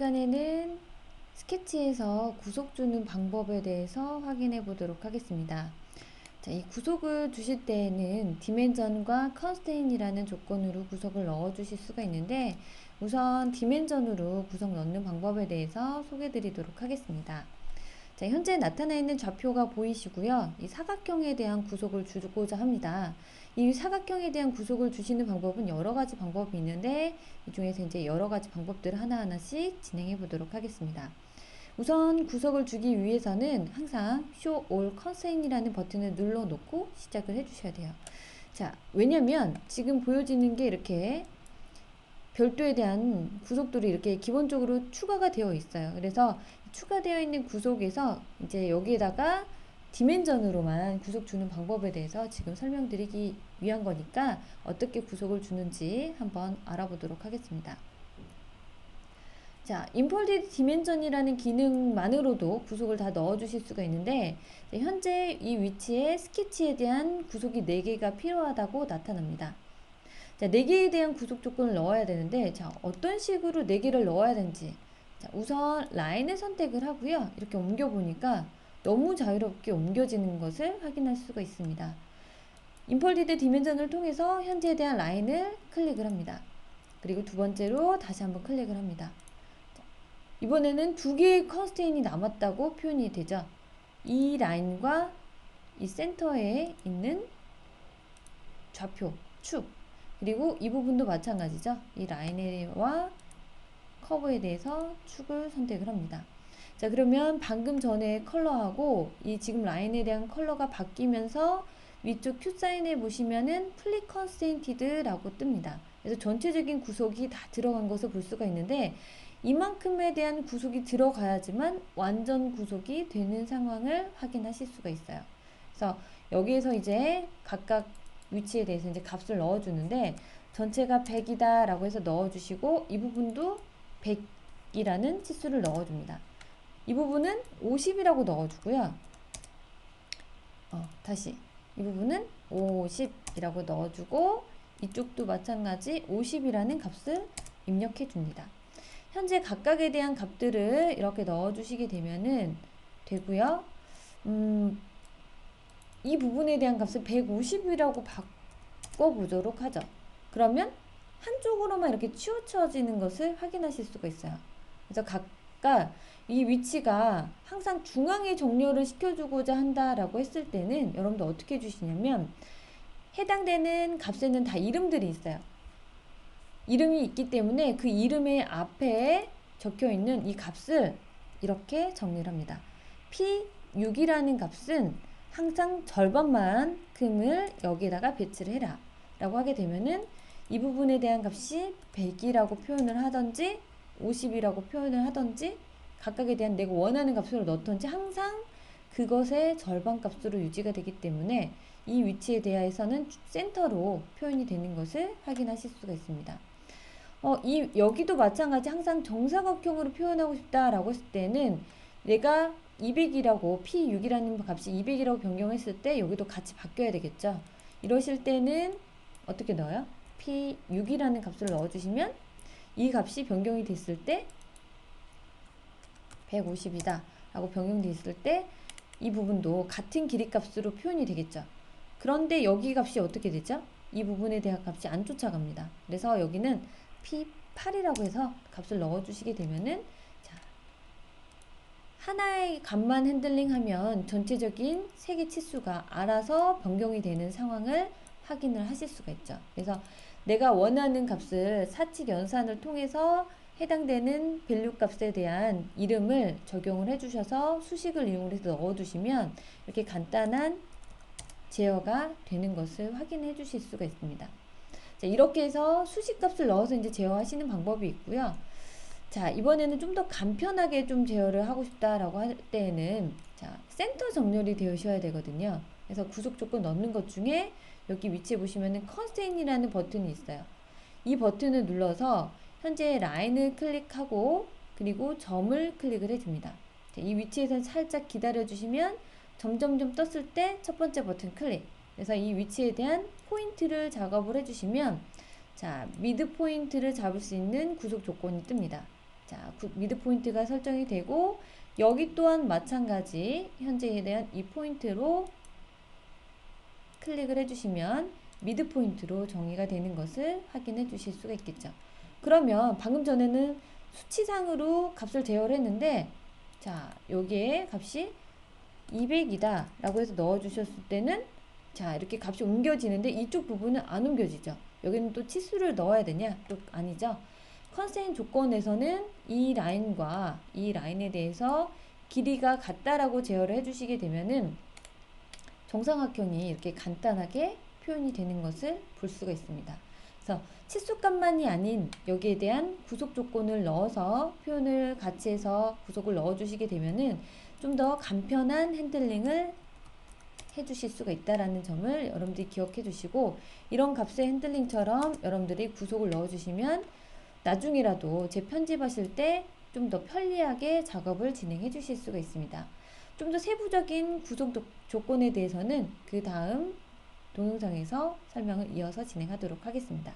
시간에는 스케치에서 구속 주는 방법에 대해서 확인해 보도록 하겠습니다. 자, 이 구속을 주실 때에는 디멘전과 컨스트레인이라는 조건으로 구속을 넣어 주실 수가 있는데, 우선 디멘전으로 구속 넣는 방법에 대해서 소개해 드리도록 하겠습니다. 자, 현재 나타나 있는 좌표가 보이시고요. 이 사각형에 대한 구속을 주고자 합니다. 이 사각형에 대한 구속을 주시는 방법은 여러 가지 방법이 있는데, 이 중에서 이제 여러 가지 방법들을 하나하나씩 진행해 보도록 하겠습니다. 우선 구속을 주기 위해서는 항상 Show All Constraint이라는 버튼을 눌러 놓고 시작을 해 주셔야 돼요. 자, 왜냐면 지금 보여지는 게 이렇게 별도에 대한 구속들이 이렇게 기본적으로 추가가 되어 있어요. 그래서 추가되어 있는 구속에서 이제 여기에다가 디멘전으로만 구속 주는 방법에 대해서 지금 설명드리기 위한 거니까 어떻게 구속을 주는지 한번 알아보도록 하겠습니다. 자, 인폴디드 디멘전이라는 기능만으로도 구속을 다 넣어 주실 수가 있는데, 현재 이 위치에 스케치에 대한 구속이 4개가 필요하다고 나타납니다. 자, 4개에 대한 구속 조건을 넣어야 되는데, 자, 어떤 식으로 4개를 넣어야 되는지. 자, 우선 라인을 선택을 하고요. 이렇게 옮겨보니까 너무 자유롭게 옮겨지는 것을 확인할 수가 있습니다. 인폴디드 디멘전을 통해서 현재에 대한 라인을 클릭을 합니다. 그리고 두 번째로 다시 한번 클릭을 합니다. 자, 이번에는 2개의 컨스트레인이 남았다고 표현이 되죠. 이 라인과 이 센터에 있는 좌표, 축, 그리고 이 부분도 마찬가지죠. 이 라인과 커브에 대해서 축을 선택을 합니다. 자, 그러면 방금 전에 컬러하고 이 지금 라인에 대한 컬러가 바뀌면서 위쪽 큐 사인에 보시면은 풀리 컨스트레인티드라고 뜹니다. 그래서 전체적인 구속이 다 들어간 것을 볼 수가 있는데, 이만큼에 대한 구속이 들어가야지만 완전 구속이 되는 상황을 확인하실 수가 있어요. 그래서 여기에서 이제 각각 위치에 대해서 이제 값을 넣어주는데, 전체가 100이다 라고 해서 넣어주시고, 이 부분도 100이라는 치수를 넣어줍니다. 이 부분은 50이라고 넣어주고요. 다시 이 부분은 50이라고 넣어주고, 이쪽도 마찬가지 50이라는 값을 입력해 줍니다. 현재 각각에 대한 값들을 이렇게 넣어주시게 되면은 되고요. 이 부분에 대한 값을 150이라고 바꿔보도록 하죠. 그러면 한쪽으로만 이렇게 치우쳐지는 것을 확인하실 수가 있어요. 그래서 각각 이 위치가 항상 중앙에 정렬을 시켜주고자 한다라고 했을 때는 여러분들 어떻게 해주시냐면, 해당되는 값에는 다 이름들이 있어요. 이름이 있기 때문에 그 이름의 앞에 적혀있는 이 값을 이렇게 정리를 합니다. P6이라는 값은 항상 절반만큼을 여기에다가 배치를 해라 라고 하게 되면은, 이 부분에 대한 값이 100이라고 표현을 하던지 50이라고 표현을 하던지 각각에 대한 내가 원하는 값으로 넣던지 항상 그것의 절반 값으로 유지가 되기 때문에 이 위치에 대해서는 센터로 표현이 되는 것을 확인하실 수가 있습니다. 여기도 마찬가지 항상 정사각형으로 표현하고 싶다라고 했을 때는 내가 200이라고 P6이라는 값이 200이라고 변경했을 때 여기도 같이 바뀌어야 되겠죠. 이러실 때는 어떻게 넣어요? P6이라는 값을 넣어주시면 이 값이 변경이 됐을 때 150이다 라고 변경되어 있을 때 이 부분도 같은 길이 값으로 표현이 되겠죠. 그런데 여기 값이 어떻게 되죠? 이 부분에 대한 값이 안 쫓아갑니다. 그래서 여기는 P8이라고 해서 값을 넣어주시게 되면은, 자, 하나의 값만 핸들링하면 전체적인 색의 치수가 알아서 변경이 되는 상황을 확인을 하실 수가 있죠. 그래서 내가 원하는 값을 사칙 연산을 통해서 해당되는 밸류 값에 대한 이름을 적용을 해주셔서 수식을 이용해서 넣어두시면 이렇게 간단한 제어가 되는 것을 확인해 주실 수가 있습니다. 자, 이렇게 해서 수식값을 넣어서 이제 제어하시는 방법이 있고요. 자, 이번에는 좀 더 간편하게 좀 제어를 하고 싶다라고 할 때에는, 자, 센터 정렬이 되셔야 되거든요. 그래서 구속 조건 넣는 것 중에 여기 위치에 보시면은 컨스트레인이라는 버튼이 있어요. 이 버튼을 눌러서 현재 라인을 클릭하고 그리고 점을 클릭을 해줍니다. 자, 이 위치에서 살짝 기다려 주시면 점점점 떴을 때 첫 번째 버튼 클릭. 그래서 이 위치에 대한 포인트를 작업을 해주시면, 자, 미드 포인트를 잡을 수 있는 구속 조건이 뜹니다. 자, 미드 포인트가 설정이 되고 여기 또한 마찬가지 현재에 대한 이 포인트로 클릭을 해주시면 미드 포인트로 정의가 되는 것을 확인해 주실 수가 있겠죠. 그러면 방금 전에는 수치상으로 값을 제어를 했는데 자, 여기에 값이 200이다 라고 해서 넣어 주셨을 때는 자, 이렇게 값이 옮겨지는데 이쪽 부분은 안 옮겨지죠. 여기는 또 치수를 넣어야 되냐? 또 아니죠. 컨스트레인 조건에서는 이 라인과 이 라인에 대해서 길이가 같다라고 제어를 해주시게 되면은 정사각형이 이렇게 간단하게 표현이 되는 것을 볼 수가 있습니다. 그래서 치수값만이 아닌 여기에 대한 구속 조건을 넣어서 표현을 같이 해서 구속을 넣어주시게 되면은 좀 더 간편한 핸들링을 해주실 수가 있다라는 점을 여러분들이 기억해 주시고 이런 값의 핸들링처럼 여러분들이 구속을 넣어주시면 나중에라도 재편집하실 때 좀 더 편리하게 작업을 진행해 주실 수가 있습니다. 좀 더 세부적인 구속 조건에 대해서는 그 다음 동영상에서 설명을 이어서 진행하도록 하겠습니다.